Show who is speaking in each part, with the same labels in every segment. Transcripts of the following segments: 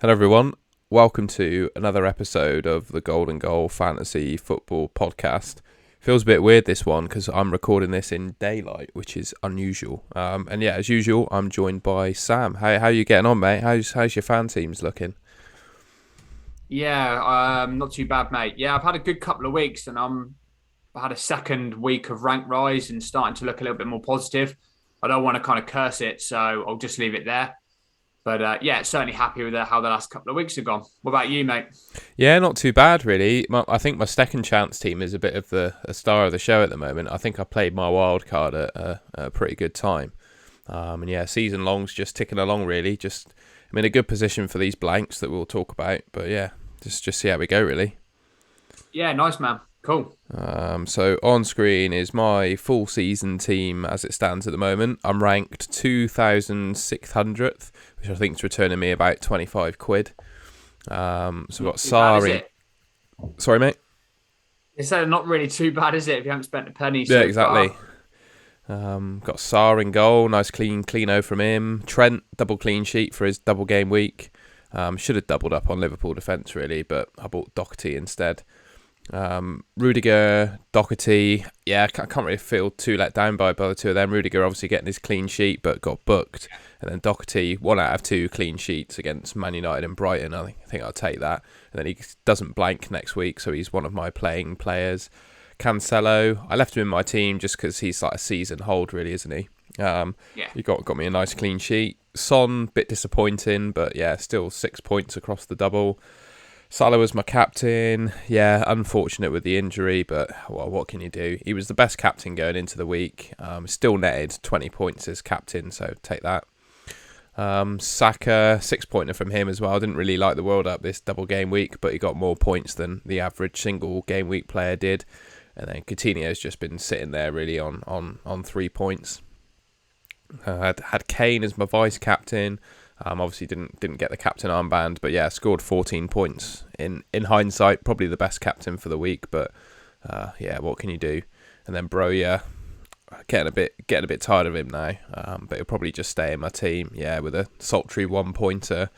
Speaker 1: Hello, everyone. Welcome to another episode of the Golden Goal Fantasy Football Podcast. Feels a bit weird this one because I'm recording this in daylight, which is unusual. And yeah, as usual, I'm joined by Sam. How are you getting on, mate? How's your fan teams looking?
Speaker 2: Yeah, not too bad, mate. Yeah, I've had a good couple of weeks, and I had a second week of rank rise and starting to look a little bit more positive. I don't want to kind of curse it, so I'll just leave it there. But yeah, certainly happy with how the last couple of weeks have gone. What about you, mate?
Speaker 1: Yeah, not too bad really. I think my second chance team is a bit of the a star of the show at the moment. I think I played my wild card at a pretty good time. And yeah, season long's just ticking along really. Just I'm in a good position for these blanks that we'll talk about. But yeah, just see how we go really.
Speaker 2: Yeah, nice man. Cool.
Speaker 1: So on screen is my full season team as it stands at the moment. I'm ranked 2,600th, which I think is returning me about 25 quid. So I've
Speaker 2: Not
Speaker 1: got
Speaker 2: too bad, is
Speaker 1: Sari.
Speaker 2: it?
Speaker 1: Sorry, mate.
Speaker 2: It's not really too bad, is it? If you haven't spent a penny
Speaker 1: Yeah,
Speaker 2: so
Speaker 1: exactly.
Speaker 2: far.
Speaker 1: Got Sar in goal. Nice clean O from him. Trent, double clean sheet for his double game week. Should have doubled up on Liverpool defence, really, but I bought Doherty instead. Rudiger, Doherty, yeah, I can't really feel too let down by the two of them. Rudiger obviously getting his clean sheet, but got booked. And then Doherty, 1 out of 2 clean sheets against Man United and Brighton. I think I'll take that. And then he doesn't blank next week, so he's one of my playing players. Cancelo, I left him in my team just because he's like a season hold, really, isn't he?
Speaker 2: Yeah,
Speaker 1: He got me a nice clean sheet. Son, bit disappointing, but yeah, still 6 points across the double. Salah was my captain. Yeah, unfortunate with the injury, but well, what can you do? He was the best captain going into the week. Still netted 20 points as captain, so take that. Saka, 6 pointer from him as well. I didn't really like the World Up this double game week, but he got more points than the average single game week player did. And then Coutinho's just been sitting there really on 3 points. Had Kane as my vice captain. Obviously didn't get the captain armband, but yeah, scored 14 points. In hindsight, probably the best captain for the week, but yeah, what can you do? And then Broja, getting a bit tired of him now, but he'll probably just stay in my team. Yeah, with a sultry 1 pointer,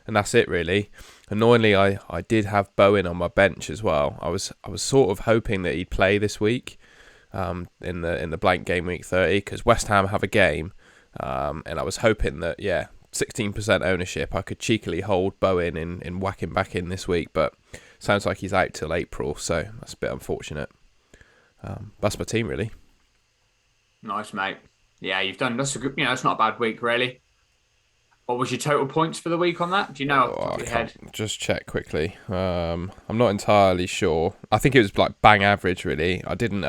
Speaker 1: and that's it really. Annoyingly, I did have Bowen on my bench as well. I was sort of hoping that he'd play this week, in the blank game week 30 because West Ham have a game, and I was hoping that 16% ownership I could cheekily hold Bowen in whacking back in this week, but sounds like he's out till April, so that's a bit unfortunate. That's my team really.
Speaker 2: nice, mate. Yeah, you've done that's a good. It's not a bad week, really. What was your total points for the week on that? Do you know off the
Speaker 1: Oh,
Speaker 2: top of
Speaker 1: I
Speaker 2: your
Speaker 1: can't
Speaker 2: head?
Speaker 1: just check quickly. I'm not entirely sure. I think it was like bang average really. I didn't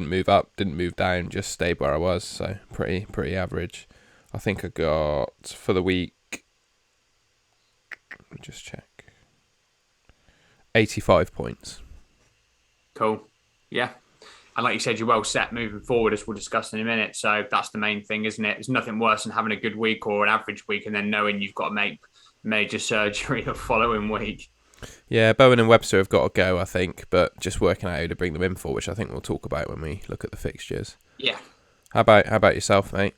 Speaker 1: move up, didn't move down, just stayed where I was, so pretty average. I think I got for the week. Let me just check. 85 points.
Speaker 2: Cool. Yeah. And like you said, you're well set moving forward, as we'll discuss in a minute. So that's the main thing, isn't it? There's nothing worse than having a good week or an average week and then knowing you've got to make major surgery the following week.
Speaker 1: Yeah, Bowen and Webster have got to go, I think, but just working out who to bring them in for, which I think we'll talk about when we look at the fixtures.
Speaker 2: Yeah.
Speaker 1: How about yourself, mate?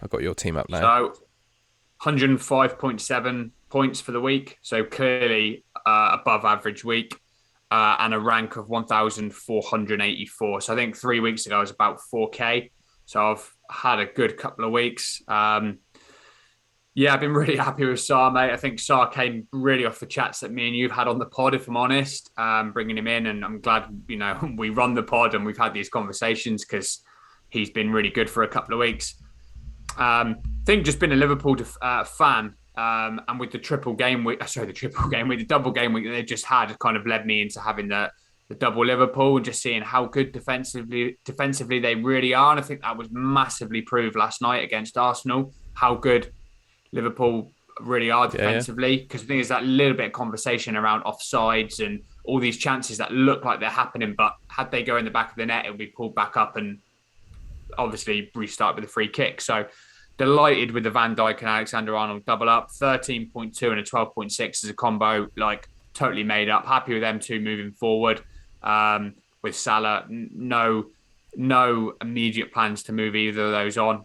Speaker 1: I've got your team up now.
Speaker 2: So 105.7 points for the week. So clearly above average week. And a rank of 1,484. So I think 3 weeks ago I was about 4K. So I've had a good couple of weeks. Yeah, I've been really happy with Sar, mate. I think Sar came really off the chats that me and you've had on the pod, if I'm honest, bringing him in. And I'm glad, we run the pod and we've had these conversations because he's been really good for a couple of weeks. I think just been a Liverpool fan, and with the triple game week, the triple game week, the double game week that they just had, kind of led me into having the double Liverpool and just seeing how good defensively they really are. And I think that was massively proved last night against Arsenal, how good Liverpool really are
Speaker 1: Yeah, yeah.
Speaker 2: defensively. Because I think there's that little bit of conversation around offsides and all these chances that look like they're happening, but had they go in the back of the net, it would be pulled back up and obviously restart with a free kick. So delighted with the Van Dijk and Alexander Arnold double up, 13.2 and a 12.6 as a combo, like totally made up. Happy with them two moving forward. With Salah, no immediate plans to move either of those on.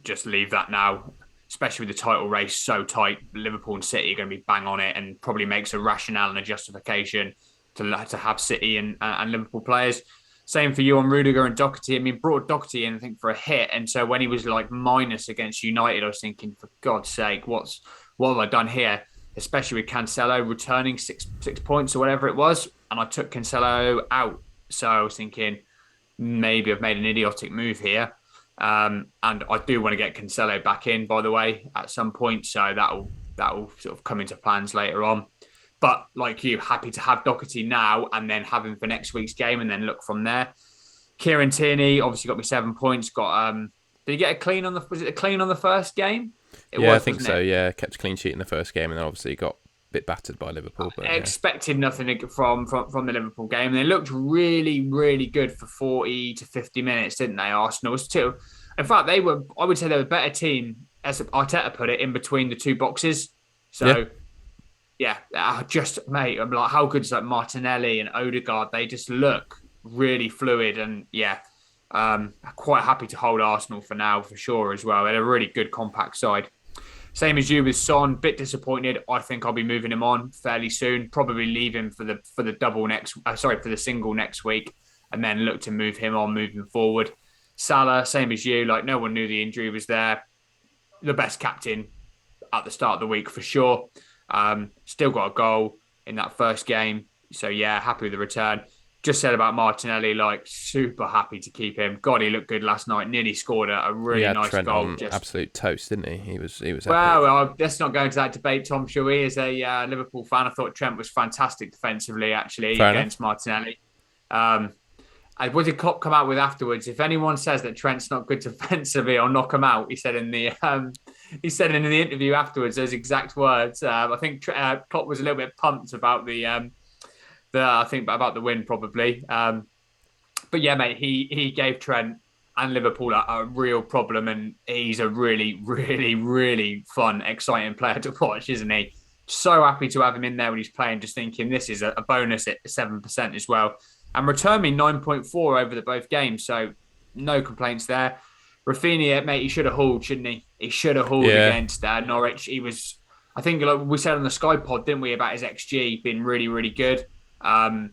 Speaker 2: Just leave that now. especially with the title race so tight. Liverpool and City are going to be bang on it, and probably makes a rationale and a justification to have City and Liverpool players. Same for you on Rudiger and Doherty. I mean, brought Doherty in, I think, for a hit. And so when he was like minus against United, I was thinking, for God's sake, what have I done here? Especially with Cancelo returning 6 points or whatever it was. And I took Cancelo out. So I was thinking, maybe I've made an idiotic move here. And I do want to get Cancelo back in, by the way, at some point. So that'll sort of come into plans later on. But like you, happy to have Doherty now and then have him for next week's game and then look from there. Kieran Tierney obviously got me 7 points. Did he get a clean was it a clean on the first game?
Speaker 1: I think so. Yeah, kept a clean sheet in the first game and then obviously got a bit battered by Liverpool. But,
Speaker 2: expected nothing from the Liverpool game. And they looked really, really good for 40 to 50 minutes, didn't they? Arsenal was too. In fact, I would say they were a better team, as Arteta put it, in between the two boxes. So. Yeah, mate, I'm like, how good is like Martinelli and Odegaard? They just look really fluid, and quite happy to hold Arsenal for now, for sure, as well. They're a really good compact side. Same as you with Son, bit disappointed. I think I'll be moving him on fairly soon. Probably leave him for the single next week, and then look to move him on moving forward. Salah, same as you, like no one knew the injury was there. The best captain at the start of the week for sure. Still got a goal in that first game. So, yeah, happy with the return. Just said about Martinelli, like, super happy to keep him. God, he looked good last night. Nearly scored a really nice
Speaker 1: Trent
Speaker 2: goal.
Speaker 1: On absolute toast, didn't he? He was.
Speaker 2: Well, let's not go into that debate, Tom, shall we? As a Liverpool fan, I thought Trent was fantastic defensively, actually, against Martinelli. What did Klopp come out with afterwards? If anyone says that Trent's not good defensively, I'll knock him out. He said in the interview afterwards, those exact words. I think Klopp was a little bit pumped about about the win probably. But yeah, mate, he gave Trent and Liverpool a real problem, and he's a really, really, really fun, exciting player to watch, isn't he? So happy to have him in there when he's playing. Just thinking this is a bonus at 7% as well. And returned me 9.4 over the both games. So no complaints there. Rafinha, mate, he should have hauled, shouldn't he? He should have hauled against Norwich. He was, I think, like we said on the Sky pod, didn't we, about his XG being really, really good. And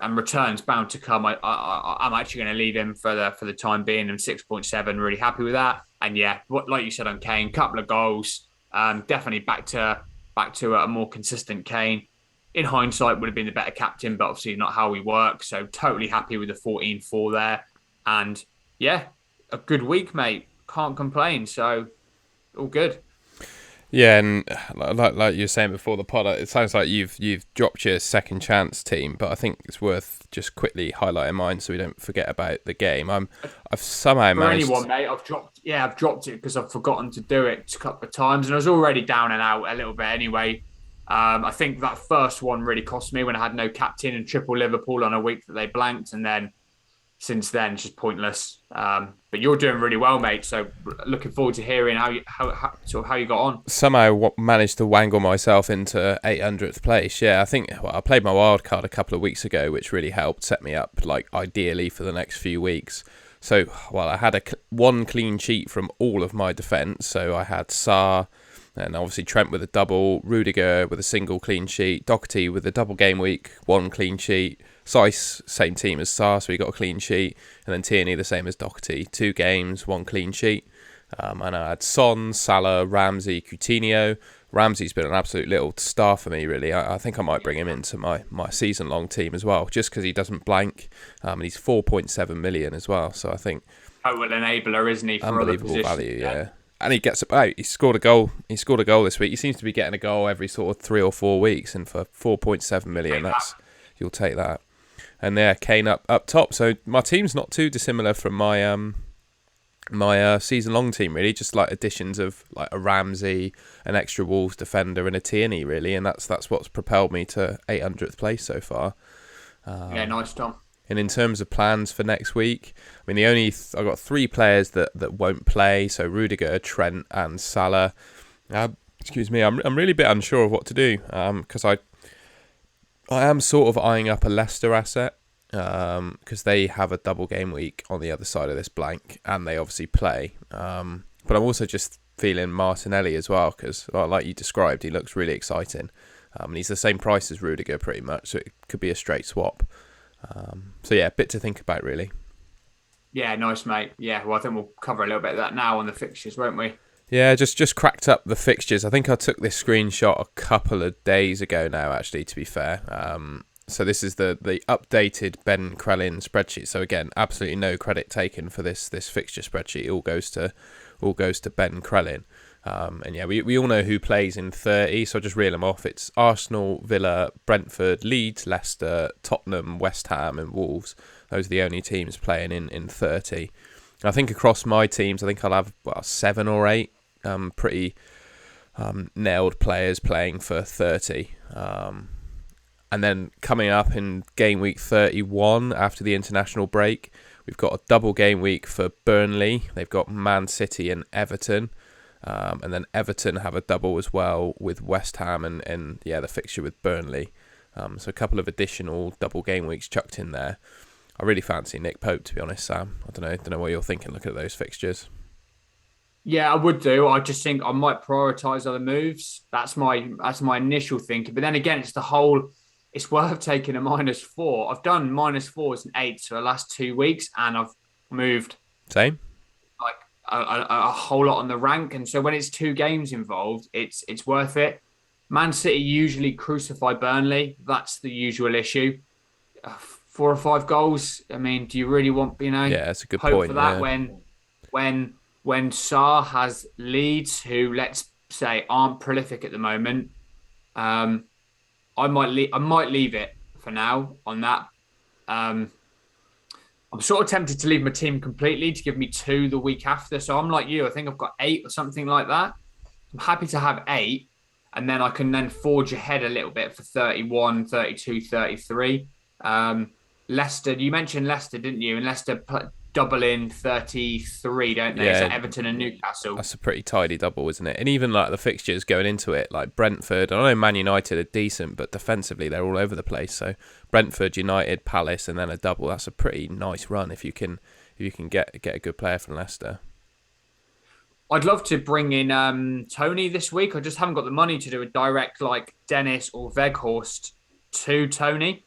Speaker 2: returns bound to come. I'm actually going to leave him for the time being. I'm 6.7, really happy with that. And yeah, like you said on Kane, couple of goals. Definitely back to a more consistent Kane. In hindsight, would have been the better captain, but obviously not how we work. So totally happy with the 14-4 there. And yeah, a good week, mate. Can't complain. So all good.
Speaker 1: Yeah, and like you were saying before the pod, it sounds like you've dropped your second chance team, but I think it's worth just quickly highlighting mine so we don't forget about the game. I've somehow managed.
Speaker 2: For anyone, mate, I've dropped it because I've forgotten to do it a couple of times, and I was already down and out a little bit anyway. I think that first one really cost me when I had no captain and triple Liverpool on a week that they blanked, and then since then it's just pointless. But you're doing really well, mate. So looking forward to hearing how you got on.
Speaker 1: Somehow managed to wangle myself into 800th place. Yeah, I think I played my wild card a couple of weeks ago, which really helped set me up like ideally for the next few weeks. So I had one clean sheet from all of my defence. So I had Sarr. And obviously Trent with a double, Rudiger with a single clean sheet, Doherty with a double game week, one clean sheet, Seiss, same team as Sarr, so he got a clean sheet, and then Tierney the same as Doherty, 2 games, 1 clean sheet. And I had Son, Salah, Ramsey, Coutinho. Ramsey's been an absolute little star for me, really. I think I might bring him into my season-long team as well, just because he doesn't blank, and he's 4.7 million as well, so I think...
Speaker 2: Total enabler, isn't he, for
Speaker 1: unbelievable value, yeah. And he gets about. He scored a goal. He scored a goal this week. He seems to be getting a goal every sort of 3 or 4 weeks, and for 4.7 million, you'll take that. And there, Kane up top. So my team's not too dissimilar from my season long team, really. Just like additions of like a Ramsey, an extra Wolves defender, and a Tierney, really. And that's what's propelled me to 800th place so far.
Speaker 2: Yeah, nice, Tom.
Speaker 1: And in terms of plans for next week, I mean, I've got 3 players that won't play. So Rudiger, Trent, and Salah. Excuse me, I'm really a bit unsure of what to do because I am sort of eyeing up a Leicester asset because they have a double game week on the other side of this blank, and they obviously play. But I'm also just feeling Martinelli as well, because like you described, he looks really exciting. And he's the same price as Rudiger pretty much, so it could be a straight swap. So yeah, a bit to think about really.
Speaker 2: Yeah, nice, mate. Yeah, well, I think we'll cover a little bit of that now on the fixtures, won't we?
Speaker 1: Yeah, just cracked up the fixtures. I think I took this screenshot a couple of days ago now, actually, to be fair. So this is the updated Ben Crellin spreadsheet. So again, absolutely no credit taken for this fixture spreadsheet. It all goes to Ben Crellin. And yeah, we all know who plays in 30, so I'll just reel them off. It's Arsenal, Villa, Brentford, Leeds, Leicester, Tottenham, West Ham and Wolves. Those are the only teams playing in 30. I think across my teams, I think I'll have 7 or 8 pretty nailed players playing for 30. And then coming up in game week 31 after the international break, we've got a double game week for Burnley. They've got Man City and Everton. And then Everton have a double as well with West Ham and the fixture with Burnley. So a couple of additional double game weeks chucked in there. I really fancy Nick Pope, to be honest, Sam. I don't know what you're thinking. Look at those fixtures.
Speaker 2: Yeah, I would do. I just think I might prioritise other moves. That's my initial thinking. But then again, it's worth taking a -4. I've done -4s and 8s for the last 2 weeks, and I've moved
Speaker 1: Same.
Speaker 2: like a whole lot on the rank. And so when it's 2 games involved, it's worth it. Man City usually crucify Burnley. That's the usual issue. 4 or 5 goals. I mean, do you really want,
Speaker 1: Yeah, that's a good
Speaker 2: hope
Speaker 1: point
Speaker 2: for that
Speaker 1: yeah.
Speaker 2: when Sarr has Leeds, who let's say aren't prolific at the moment? I might leave it for now on that. I'm sort of tempted to leave my team completely to give me 2 the week after. So I'm like you. I think I've got 8 or something like that. I'm happy to have 8, and then I can then forge ahead a little bit for 31, 32, 33. Leicester, you mentioned Leicester, didn't you? And Leicester double in 33, don't they?
Speaker 1: Yeah,
Speaker 2: So Everton and Newcastle.
Speaker 1: That's a pretty tidy double, isn't it? And even like the fixtures going into it, like Brentford, I know Man United are decent, but defensively they're all over the place. So Brentford, United, Palace, and then a double. That's a pretty nice run if you can get a good player from Leicester.
Speaker 2: I'd love to bring in Tony this week. I just haven't got the money to do a direct like Dennis or Weghorst to Tony.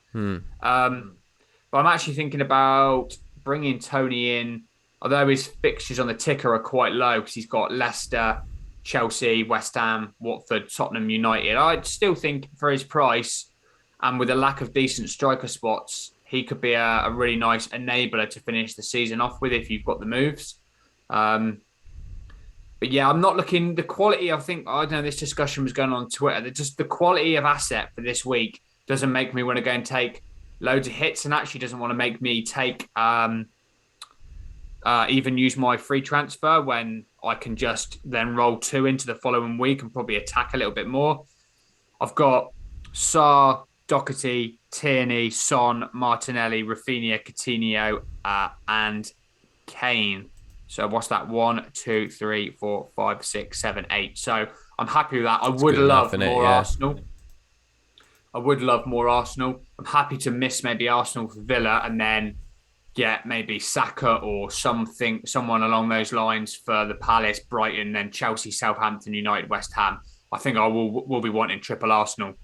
Speaker 2: But I'm actually thinking about bringing Tony in, although his fixtures on the ticker are quite low because he's got Leicester, Chelsea, West Ham, Watford, Tottenham, United. I still think for his price and with a lack of decent striker spots, he could be a really nice enabler to finish the season off with if you've got the moves. But yeah, I'm not looking the quality. I don't know. This discussion was going on Twitter. Just the quality of asset for this week doesn't make me want to go and take loads of hits, and actually doesn't want to make me take even use my free transfer when I can just then roll 2 into the following week and probably attack a little bit more. I've got Sarr, Doherty, Tierney, Son, Martinelli, Rafinha, Coutinho, and Kane. So what's that? 1, 2, 3, 4, 5, 6, 7, 8. So I'm happy with that. I would love more Arsenal. I would love more Arsenal. I'm happy to miss maybe Arsenal for Villa and then get maybe Saka or someone along those lines for the Palace, Brighton, then Chelsea, Southampton, United, West Ham. I think I will be wanting triple Arsenal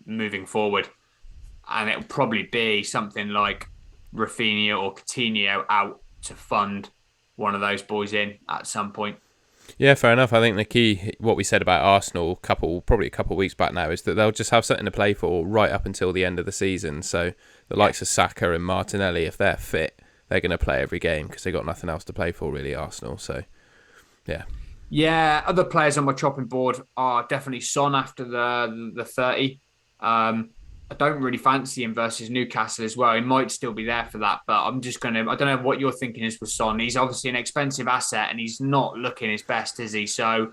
Speaker 2: moving forward. And it'll probably be something like Rafinha or Coutinho out to fund one of those boys in at some point.
Speaker 1: Yeah, fair enough. I think the key, what we said about Arsenal probably a couple of weeks back now, is that they'll just have something to play for right up until the end of the season. So the likes of Saka and Martinelli, if they're fit, they're going to play every game because they've got nothing else to play for, really, Arsenal. So, yeah.
Speaker 2: Yeah, other players on my chopping board are definitely Son after the 30. I don't really fancy him versus Newcastle as well. He might still be there for that, but I don't know what your thinking is with Son. He's obviously an expensive asset and he's not looking his best, is he? So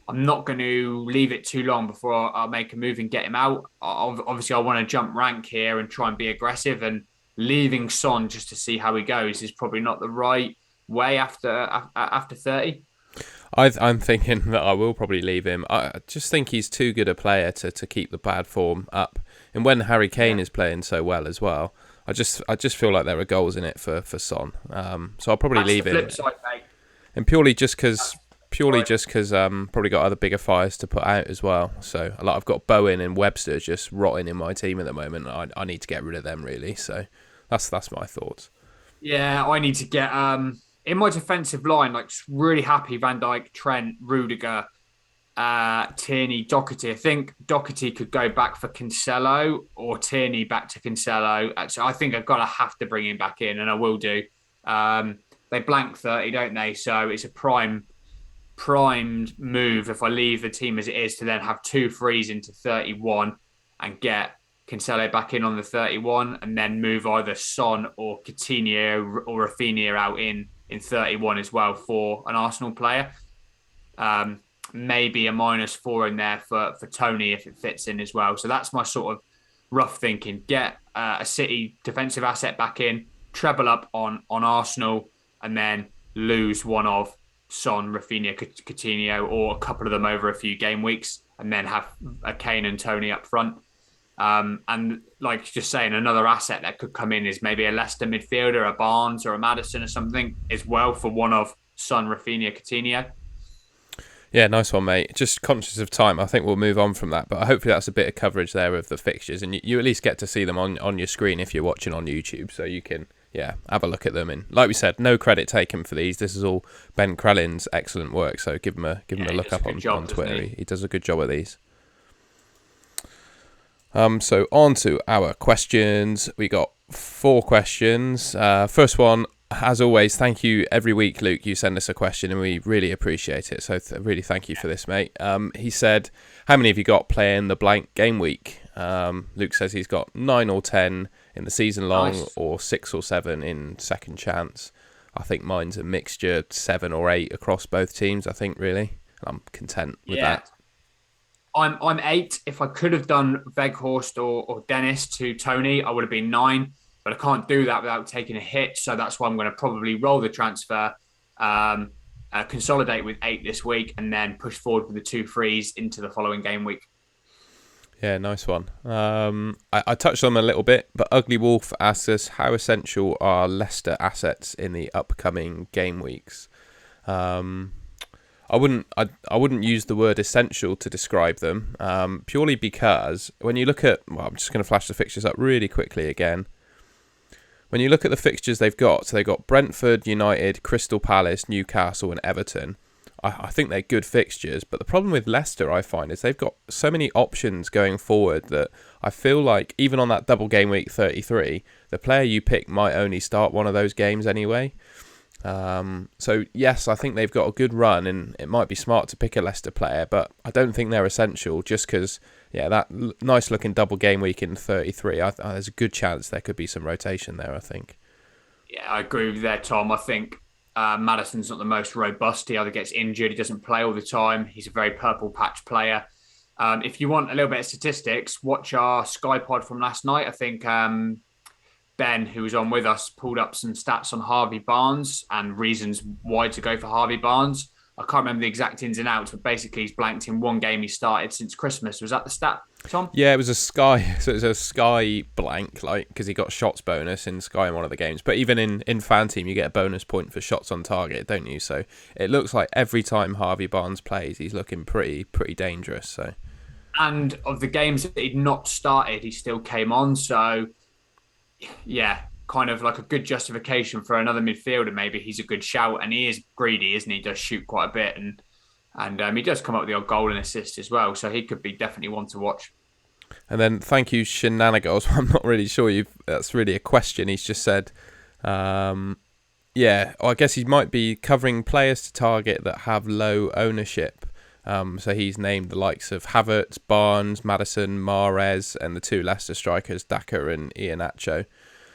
Speaker 2: I'm not going to leave it too long before I make a move and get him out. Obviously, I want to jump rank here and try and be aggressive, and leaving Son just to see how he goes is probably not the right way after 30.
Speaker 1: I'm thinking that I will probably leave him. I just think he's too good a player to keep the bad form up. And when Harry Kane is playing so well as well, I just feel like there are goals in it for Son. So I'll probably leave him.
Speaker 2: Flip side, mate.
Speaker 1: And purely just because purely just because probably got other bigger fires to put out as well. So I've got Bowen and Webster just rotting in my team at the moment. I need to get rid of them really. So that's my thoughts.
Speaker 2: Yeah, I need to get in my defensive line, like really happy Van Dijk, Trent, Rudiger, Tierney, Doherty. I think Doherty could go back for Cancelo or Tierney back to Cancelo. So I think I've got to have to bring him back in, and I will do. They blank 30, don't they? So it's a primed move if I leave the team as it is to then have 2 frees into 31 and get Cancelo back in on the 31 and then move either Son or Coutinho or Rafinha out in 31 as well for an Arsenal player. Maybe a -4 in there for Tony if it fits in as well. So that's my sort of rough thinking. Get a City defensive asset back in, treble up on Arsenal, and then lose one of Son, Rafinha, Coutinho, or a couple of them over a few game weeks, and then have a Kane and Tony up front. And like just saying, another asset that could come in is maybe a Leicester midfielder, a Barnes or a Maddison or something as well for one of Son, Rafinha, Coutinho.
Speaker 1: Yeah, nice one, mate. Just conscious of time, I think we'll move on from that. But hopefully that's a bit of coverage there of the fixtures. And you at least get to see them on your screen if you're watching on YouTube. So you can, have a look at them. And like we said, no credit taken for these. This is all Ben Krellin's excellent work. So give him a look up on Twitter. He does a good job of these. So on to our questions. We got 4 questions. First one, as always, thank you every week, Luke. You send us a question and we really appreciate it. So really thank you for this, mate. He said, how many have you got playing the blank game week? Luke says he's got 9 or 10 in the season long, nice. Or 6 or 7 in second chance. I think mine's a mixture, 7 or 8 across both teams, I think, really. I'm content with that.
Speaker 2: I'm 8. If I could have done Weghorst or Dennis to Tony, I would have been 9. But I can't do that without taking a hit. So that's why I'm going to probably roll the transfer, consolidate with 8 this week, and then push forward with the 2 frees into the following game week.
Speaker 1: Yeah, nice one. I touched on them a little bit, but Ugly Wolf asks us, how essential are Leicester assets in the upcoming game weeks? I wouldn't use the word essential to describe them, purely because when you look at, I'm just going to flash the fixtures up really quickly again. When you look at the fixtures they've got, so they've got Brentford, United, Crystal Palace, Newcastle and Everton. I think they're good fixtures, but the problem with Leicester, I find, is they've got so many options going forward that I feel like even on that double game week 33, the player you pick might only start one of those games anyway. So yes, I think they've got a good run and it might be smart to pick a Leicester player, but I don't think they're essential just because, that nice looking double game week in 33, there's a good chance there could be some rotation there, I think.
Speaker 2: Yeah, I agree with you there, Tom. I think Maddison's not the most robust. He either gets injured, he doesn't play all the time. He's a very purple patch player. If you want a little bit of statistics, watch our Sky pod from last night. I think Ben, who was on with us, pulled up some stats on Harvey Barnes and reasons why to go for Harvey Barnes. I can't remember the exact ins and outs, but basically he's blanked in one game he started since Christmas. Was that the stat, Tom?
Speaker 1: Yeah, it was a Sky. So it was a Sky blank, because he got shots bonus in Sky in one of the games. But even in FanTeam, you get a bonus point for shots on target, don't you? So it looks like every time Harvey Barnes plays, he's looking pretty dangerous. So,
Speaker 2: and of the games that he'd not started, he still came on. So, yeah, kind of like a good justification for another midfielder. Maybe he's a good shout, and he is greedy, isn't he? He does shoot quite a bit, and he does come up with the odd goal and assist as well. So he could be definitely one to watch.
Speaker 1: And then thank you, Shenanigans. I'm not really sure that's really a question. He's just said, I guess he might be covering players to target that have low ownership. So he's named the likes of Havertz, Barnes, Maddison, Mahrez, and the 2 Leicester strikers, Daka and Iheanacho.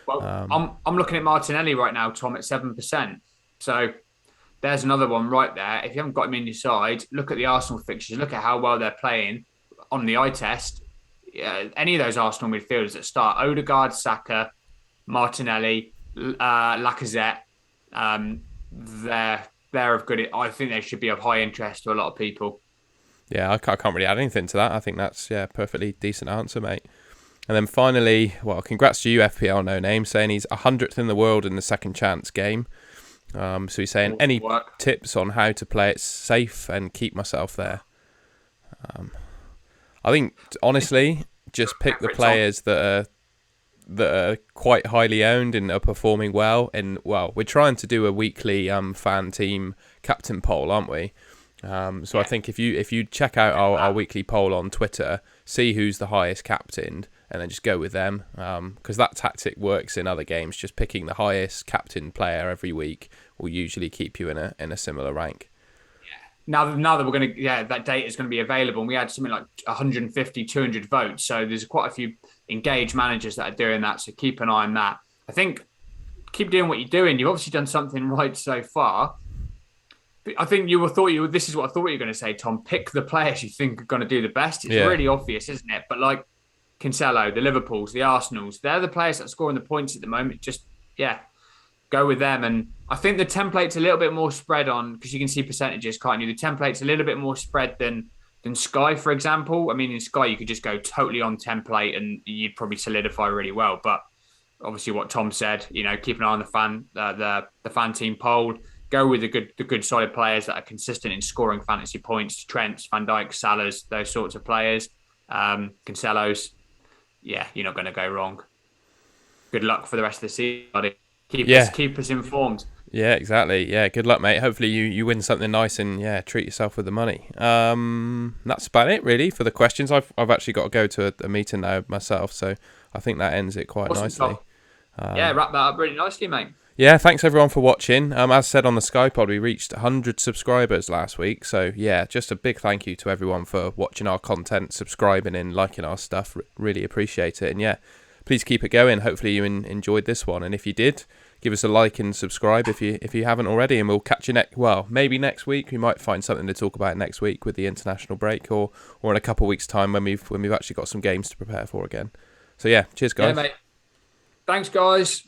Speaker 2: Well, I'm looking at Martinelli right now, Tom, at 7%. So there's another one right there. If you haven't got him in your side, look at the Arsenal fixtures. Look at how well they're playing on the eye test. Any of those Arsenal midfielders that start, Odegaard, Saka, Martinelli, Lacazette, they're of good. I think they should be of high interest to a lot of people.
Speaker 1: Yeah, I can't really add anything to that. I think that's a perfectly decent answer, mate. And then finally, well, congrats to you, FPL No Name, saying he's 100th in the world in the second chance game. So he's saying,
Speaker 2: All
Speaker 1: any
Speaker 2: work.
Speaker 1: tips on how to play it safe and keep myself there? I think honestly, just pick the
Speaker 2: Go for it, Tom.
Speaker 1: players that are quite highly owned and are performing well. And well, we're trying to do a weekly fan team captain poll, aren't we? So I think if you check out our weekly poll on Twitter, see who's the highest captained, and then just go with them. Because that tactic works in other games. Just picking the highest captain player every week will usually keep you in a similar rank.
Speaker 2: Now that we're going to, that data is going to be available, and we had something like 150, 200 votes. So there's quite a few engaged managers that are doing that. So keep an eye on that. I think keep doing what you're doing. You've obviously done something right so far. But I think this is what I thought you were going to say, Tom. Pick the players you think are going to do the best. It's really obvious, isn't it? But like Cancelo, the Liverpools, the Arsenals, they're the players that are scoring the points at the moment. Just, go with them. And I think the template's a little bit more spread on, because you can see percentages, can't you? The template's a little bit more spread than Sky, for example. I mean, in Sky, you could just go totally on template and you'd probably solidify really well. But obviously what Tom said, keep an eye on the fan team poll. Go with the good solid players that are consistent in scoring fantasy points. Trent, Van Dijk, Salah's, those sorts of players. Cancelo's. Yeah, you're not going to go wrong. Good luck for the rest of the season, buddy. Keep us informed. Yeah,
Speaker 1: exactly. Yeah, good luck, mate. Hopefully you win something nice and treat yourself with the money. That's about it really for the questions. I've actually got to go to a meeting now myself, so I think that ends it quite nicely.
Speaker 2: Wrap that up really nicely, mate.
Speaker 1: Yeah, thanks everyone for watching. As said on the Sky Pod, we reached 100 subscribers last week. So yeah, just a big thank you to everyone for watching our content, subscribing and liking our stuff. Really appreciate it. And yeah, please keep it going. Hopefully you enjoyed this one. And if you did, give us a like and subscribe if you haven't already. And we'll catch you maybe next week. We might find something to talk about next week with the international break, or in a couple of weeks' time when we've actually got some games to prepare for again. So yeah, cheers guys.
Speaker 2: Yeah, mate. Thanks, guys.